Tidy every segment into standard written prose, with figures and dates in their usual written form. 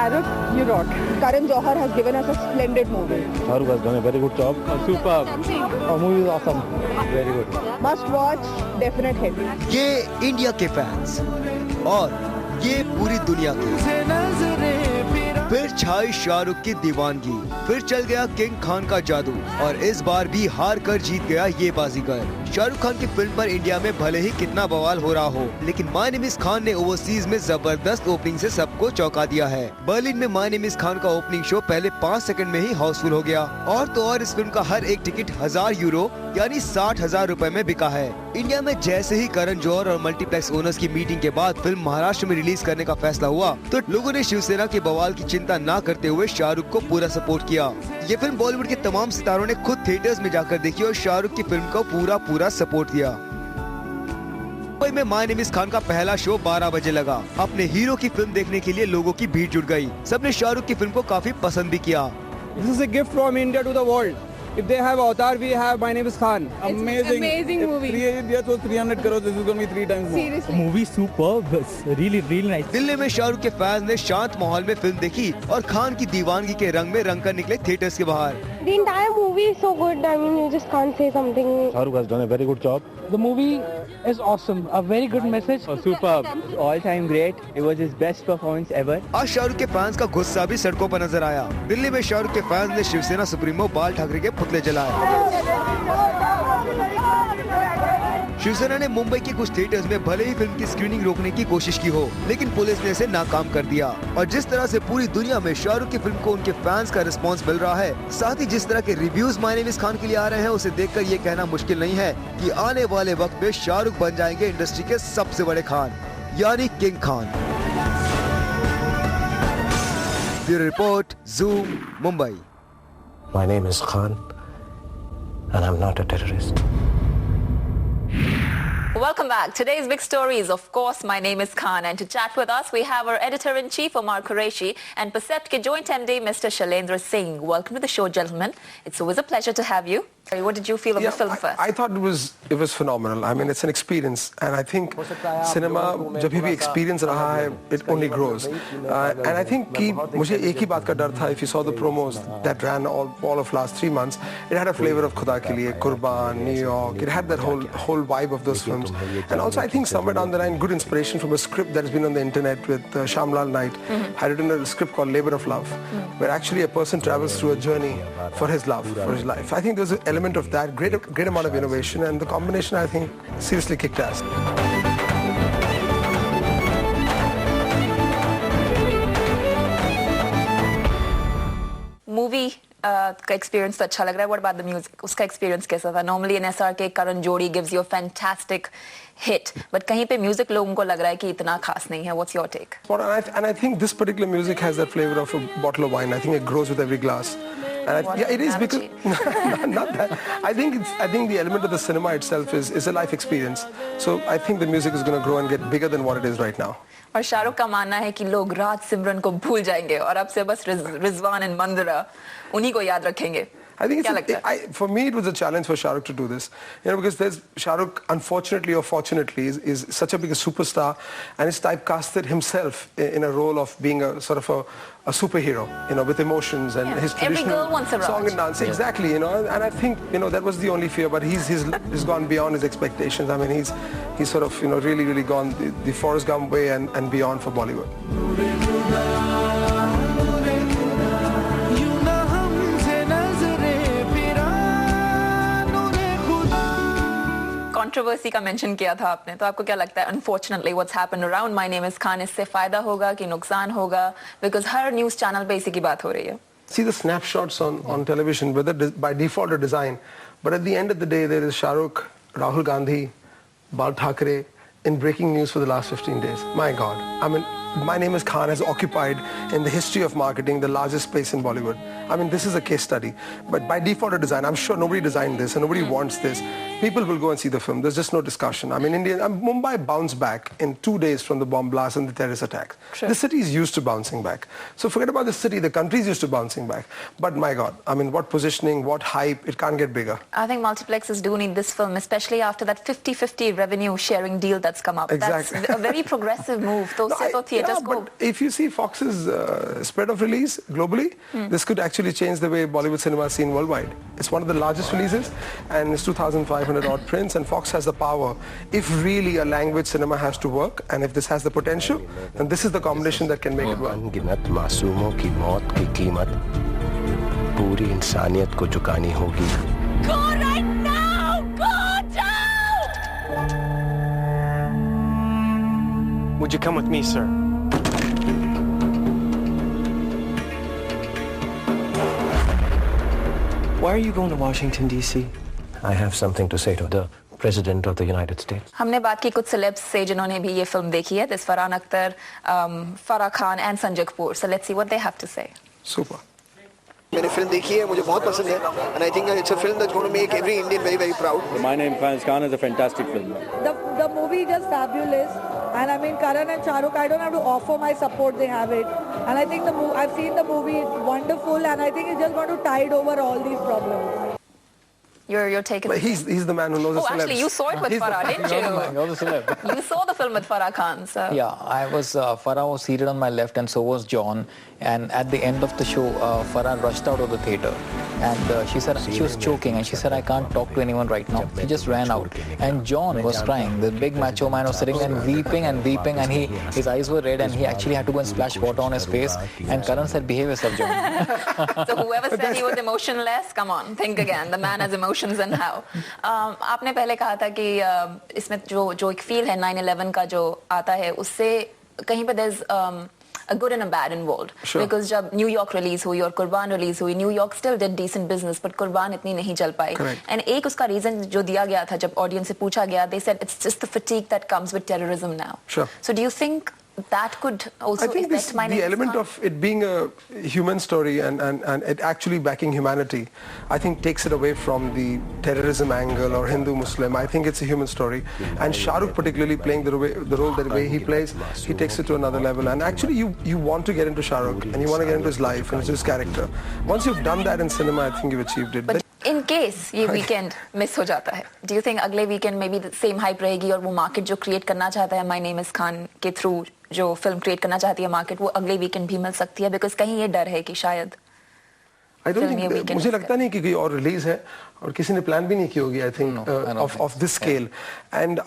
Shahrukh, you rock. Karan Johar has given us a splendid movie. Shahrukh has done a very good job. Superb. Movie is awesome. Very good. Must watch, definite hit. ये India के fans और ये पूरी दुनिया के। फिर छाई शाहरुख की दीवानगी, फिर चल गया किंग खान का जादू और इस बार भी हार कर जीत गया ये बाजीगर। शाहरुख खान की फिल्म पर इंडिया में भले ही कितना बवाल हो रहा हो, लेकिन माय नेम इज खान ने ओवरसीज में जबरदस्त ओपनिंग से सबको चौंका दिया है। बर्लिन में माय नेम इज खान का ओपनिंग शो पहले 5 सेकंड में ही हाउसफुल हो गया और तो और इस फिल्म का हर एक टिकट 1000 यूरो यानी 60,000 रुपए में बिका है। इंडिया में जैसे ही करण जौहर और मल्टीप्लेक्स ओनर्स की मीटिंग के बाद फिल्म महाराष्ट्र में रिलीज करने का फैसला हुआ तो लोगों ने शिवसेना के बवाल की चिंता न करते हुए शाहरुख को पूरा सपोर्ट किया। ये फिल्म बॉलीवुड के तमाम सितारों ने खुद थिएटर्स में जाकर देखी और शाहरुख की फिल्म को पूरा सपोर्ट दिया। मुंबई में माय नेम इज खान का पहला शो 12 बजे लगा। अपने हीरो की फिल्म देखने के लिए लोगों की भीड़ जुट गई। सबने शाहरुख की फिल्म को काफी पसंद भी किया। This is a gift from India to the world. If they have Avatar, we have My Name is Khan. Amazing. Amazing movie. If was 300 crores, this is going to be 3 times more. Seriously. Movie superb. Really nice. Delhi में शाहरुख के fans ने शांत माहौल में film देखी और खान की दीवानगी के रंग में रंग कर निकले थिएटर्स के बाहर। The entire movie is so good. I mean, you just can't say something. Shahrukh has done a very good job. The movie is awesome. A very good message. Superb. All time great. It was his best performance ever. आज शाहरुख के fans का गुस्सा भी सड़कों पर नजर आया। दिल्ली में शाहरुख के फैंस ने शिवसेना सुप्रीमो बाल ठाकरे के पुतले जलाए। शिवसेना ने मुंबई के कुछ थिएटर्स में भले ही फिल्म की स्क्रीनिंग रोकने की कोशिश की हो, लेकिन पुलिस ने इसे नाकाम कर दिया। और जिस तरह से पूरी दुनिया में शाहरुख की फिल्म को उनके फैंस का रिस्पांस मिल रहा है, साथ ही जिस तरह के reviews my name is Khan के लिए आ रहे हैं, उसे देखकर ये कहना मुश्किल नहीं है कि आने वाले वक्त में शाहरुख बन जाएंगे इंडस्ट्री के सबसे बड़े खान, यानी king Khan. Bureau report, zoom, Mumbai. My name is Khan, and I'm not a terrorist. Welcome back. Today's big story is, of course, My Name is Khan. And to chat with us, we have our editor-in-chief, Omar Qureshi, and Percept ke joint MD, Mr. Shailendra Singh. Welcome to the show, gentlemen. It's always a pleasure to have you. What did you feel of the film first? I thought it was phenomenal. I mean, it's an experience, and I think cinema जब भी experience रहा है, it only grows. And I think कि मुझे एक ही बात का डर था. If you saw the promos that ran all of last 3 months, it had a flavor of खुदा के लिए, कुर्बान, New York. It had that whole vibe of those films. And also, I think somewhere down the line, good inspiration from a script that has been on the internet with Shyamlal Knight. Had written a script called Labor of Love, where actually a person travels through a journey for his love, for his life. I think there's an element of that, great amount of innovation, and the combination, I think, seriously kicked ass. Movie का experience तो अच्छा लग रहा है. What about the music? उसका experience कैसा था? Normally in SRK, Karan Jodi gives you a fantastic hit, but कहीं पे music लोगों को लग रहा है कि इतना खास नहीं है. What's your take? And I think this particular music has that flavor of a bottle of wine. I think it grows with every glass. And yeah, it is because not that. I think the element of the cinema itself is a life experience. So I think the music is going to grow and get bigger than what it is right now. और शाहरुख का मानना है कि लोग राज सिमरन को भूल जाएंगे और अब से बस रिजवान एंड मंदरा उन्हीं को याद रखेंगे. I think for me it was a challenge for Shahrukh to do this, because Shahrukh, unfortunately or fortunately, is such a big superstar, and is typecasted himself in a role of being a sort of a superhero, with emotions and his traditional song and dance. Exactly, and I think that was the only fear, but he's gone beyond his expectations. I mean, he's sort of really gone the Forrest Gump way and beyond for Bollywood. Controversy का mention किया था आपने, तो आपको क्या लगता है unfortunately what's happened around my name is Khan, इससे फायदा होगा कि नुकसान होगा? बिकॉज हर न्यूज चैनल पे इसी की बात हो रही है. See the snapshots on television, whether by default or design, but at the end of the day there is Shahrukh, Rahul Gandhi, Bal Thackeray in breaking news for the last 15 days. My God, I mean, My Name is Khan has occupied in the history of marketing the largest space in Bollywood. I mean, this is a case study. But by default or design, I'm sure nobody designed this and nobody wants this. people will go and see the film. There's just no discussion. I mean, Mumbai bounced back in 2 days from the bomb blast and the terrorist attacks. Sure. The city is used to bouncing back. So forget about the city. The country is used to bouncing back. But my God, I mean, what positioning, what hype, it can't get bigger. I think multiplexes do need this film, especially after that 50-50 revenue sharing deal that's come up. Exactly. That's a very progressive move. Those theaters go. But if you see Fox's spread of release globally, this could actually change the way Bollywood cinema is seen worldwide. It's one of the largest releases, and it's 2,500 odd prints, and Fox has the power. If really a language cinema has to work, and if this has the potential, then this is the combination that can make it work. अनगिनत मासूमों की मौत की कीमत पूरी इंसानियत को चुकानी होगी. Go right now! Go down! Would you come with me, sir? Why are you going to Washington, D.C.? I have something to say to the President of the United States. हमने बात की कुछ सेलेब्स से जिन्होंने भी ये film देखी है. This Farhan Akhtar, Farah Khan and Sanjay Kapoor. So let's see what they have to say. Super. मैंने फिल्म देखी है, मुझे बहुत पसंद है, and I think it's a film that's going to make every Indian very, very proud. My Name is Khan is a fantastic film. The movie is just fabulous. And I mean, Karan and Shah Rukh, I don't have to offer my support, they have it. And I think I've seen the movie, it's wonderful, and I think it's just going to tide over all these problems. You're taking. But he's the man who knows the celebs. Actually, you saw it with Farah, didn't you? You saw the film with Farah Khan, so. Yeah, Farah was seated on my left and so was John. And at the end of the show, Farah rushed out of the theater. And she said, she was choking and she said, I can't talk to anyone right now. She just ran out. And John was crying. The big macho man was sitting there and weeping and his eyes were red and he actually had to go and splash water on his face. And Karan said, behave yourself, John. So whoever said he was emotionless, come on, think again. The man has emotions and how. आपने पहले कहा था कि इसमें जो एक feel है 9/11 का जो आता है उससे कहीं पे there's a good and a bad involved. Sure. Because जब New York release हुई और कुर्बान release हुई, New York still did decent business, but कुर्बान इतनी नहीं चल पाई. Correct. And एक उसका reason जो दिया गया था जब audience से पूछा गया, they said it's just the fatigue that comes with terrorism now. Sure. So do you think that could also affect the element of it being a human story and it actually backing humanity, I think takes it away from the terrorism angle or Hindu-Muslim. I think it's a human story. And Shah Rukh particularly playing the role that way he plays, he takes it to another level. And actually you want to get into Shah Rukh and you want to get into his life and his character. Once you've done that in cinema, I think you've achieved it. But in case ये weekend miss हो जाता है, do you think अगले weekend maybe the same hype रहेगी और वो market जो create करना चाहता है My Name is Khan के through जो film create करना चाहती है market वो अगले weekend भी मिल सकती है because कहीं ये डर है कि शायद I don't think मुझे लगता नहीं कि कोई और रिलीज है और किसी ने प्लान भी नहीं की होगी I think of this scale and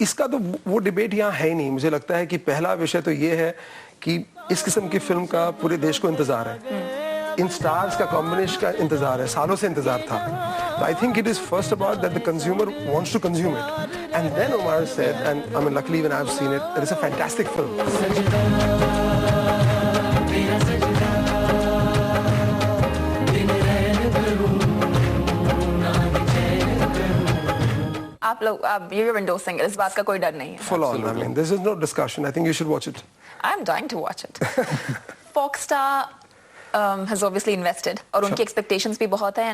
इसका तो वो डिबेट यहाँ है ही नहीं. मुझे लगता है कि पहला विषय तो ये है कि इस किस्म की फिल्म का पूरे देश को इंतजार है. इन स्टार्स का कॉम्बिनेशन का इंतजार है, सालों से इंतजार था. So I think it is first about that the consumer wants to consume it. And then Omar said, and I mean luckily when I've seen it, it is a fantastic film. आप लोग you're endorsing it. इस बात का कोई डर नहीं है. Full on. I mean, this is no discussion. I think you should watch it. I'm dying to watch it. Foxstar has obviously invested और उनकी expectations भी बहुत है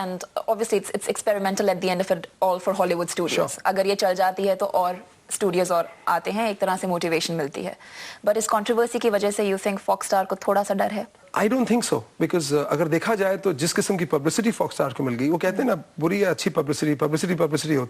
and obviously it's experimental at the end of it all for Hollywood studios. अगर ये चल जाती है तो और studios और आते हैं, एक तरह से motivation मिलती है. But इस controversy की वजह से you think Foxstar को थोड़ा सा डर है? I don't think so because अगर देखा जाए तो जिस किस्म की publicity Foxstar को मिल गई, वो कहते हैं ना बुरी या अच्छी publicity होती है.